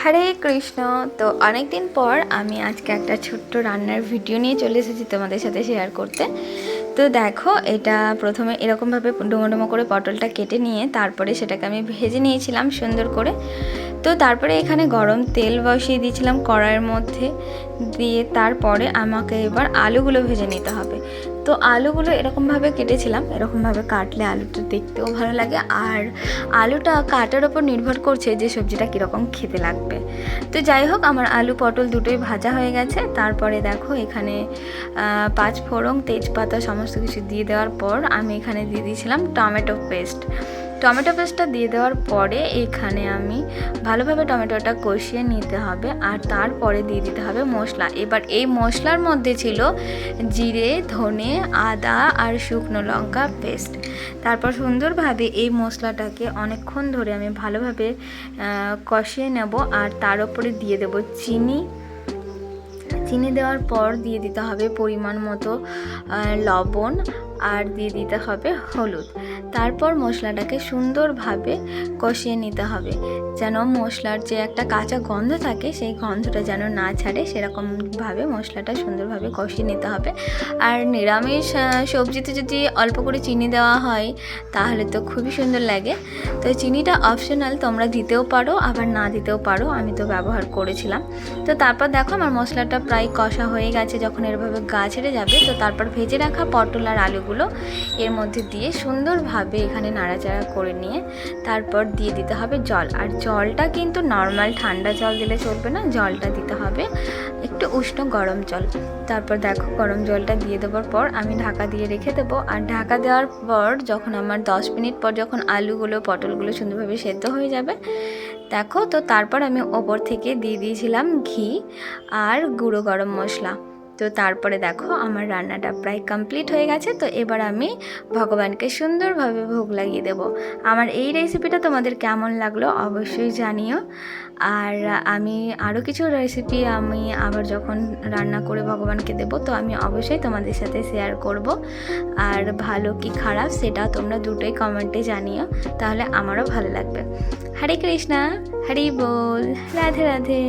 হরে কৃষ্ণ। তো অনেক দিন পর আমি আজকে একটা ছোট্ট রান্নার ভিডিও নিয়ে চলে এসেছি তোমাদের সাথে শেয়ার করতে। তো দেখো, এটা প্রথমে এরকমভাবে ডুমো ডুমো করে পটলটা কেটে নিয়ে তারপরে সেটাকে আমি ভেজে নিয়েছিলাম সুন্দর করে। তো তারপরে এখানে গরম তেল বসিয়ে দিয়েছিলাম কড়াইয়ের মধ্যে দিয়ে, তারপরে আমাকে এবার আলুগুলো ভেজে নিতে হবে। তো আলুগুলো এরকমভাবে কেটেছিলাম, এরকমভাবে কাটলে আলুটা দেখতেও ভালো লাগে, আর আলুটা কাটার ওপর নির্ভর করছে যে সবজিটা কীরকম খেতে লাগবে। তো যাই হোক, আমার আলু পটল দুটোই ভাজা হয়ে গেছে। তারপরে দেখো এখানে 5 ফোড়ন তেজপাতা সমস্ত কিছু দিয়ে দেওয়ার পর আমি এখানে দিয়ে দিয়েছিলাম টমেটো পেস্টটা দিয়ে দেওয়ার পরে এখানে আমি ভালোভাবে টমেটোটা কষিয়ে নিতে হবে, আর তারপরে দিয়ে দিতে হবে মশলা। এবার এই মশলার মধ্যে ছিল জিরে, ধনে, আদা আর শুকনো লঙ্কা পেস্ট। তারপর সুন্দরভাবে এই মশলাটাকে অনেকক্ষণ ধরে আমি ভালোভাবে কষিয়ে নেব, আর তার উপরে দিয়ে দেব চিনি দেওয়ার পর দিয়ে দিতে হবে পরিমাণ মতো লবণ, আর দিয়ে দিতে হবে হলুদ। তারপর মশলাটাকে সুন্দরভাবে কষিয়ে নিতে হবে, যেন মশলার যে একটা কাঁচা গন্ধ থাকে সেই গন্ধটা যেন না ছাড়ে, সেরকমভাবে মশলাটা সুন্দরভাবে কষিয়ে নিতে হবে। আর নিরামিষ সবজিতে যদি অল্প করে চিনি দেওয়া হয় তাহলে তো খুবই সুন্দর লাগে। তো চিনিটা অপশনাল, তোমরা দিতেও পারো আবার না দিতেও পারো, আমি তো ব্যবহার করেছিলাম। তো তারপর দেখো আমার মশলাটা প্রায় কষা হয়ে গেছে। যখন এরভাবে গা ছেড়ে যাবে তো তারপর ভেজে রাখা পটল আর আলুগুলো এর মধ্যে দিয়ে সুন্দরভাবে এখানে নাড়াচাড়া করে নিয়ে তারপর দিয়ে দিতে হবে জল। আর জলটা কিন্তু নর্মাল ঠান্ডা জল দিলে চলবে না, জলটা দিতে হবে একটু উষ্ণ গরম জল। তারপর দেখো গরম জলটা দিয়ে দেওয়ার পর আমি ঢাকা দিয়ে রেখে দেবো। আর ঢাকা দেওয়ার পর যখন আমার 10 মিনিট পর যখন আলুগুলো পটলগুলো সুন্দরভাবে সেদ্ধ হয়ে যাবে দেখো, তো তারপর আমি ওপর থেকে দিয়ে দিয়েছিলাম ঘি আর গুঁড়ো গরম মশলা। তো তারপরে দেখো আমার রান্নাটা প্রায় কমপ্লিট হয়ে গেছে। তো এবার আমি ভগবানকে সুন্দরভাবে ভোগ লাগিয়ে দেব। আমার এই রেসিপিটা তোমাদের কেমন লাগলো অবশ্যই জানিও। আর আমি আরও কিছু রেসিপি আমি আবার যখন রান্না করে ভগবানকে দেব তো আমি অবশ্যই তোমাদের সাথে শেয়ার করব। আর ভালো কি খারাপ সেটা তোমরা দুটোই কমেন্টে জানিও, তাহলে আমারও ভালো লাগবে। হরে কৃষ্ণা, হরি বল, রাধে রাধে।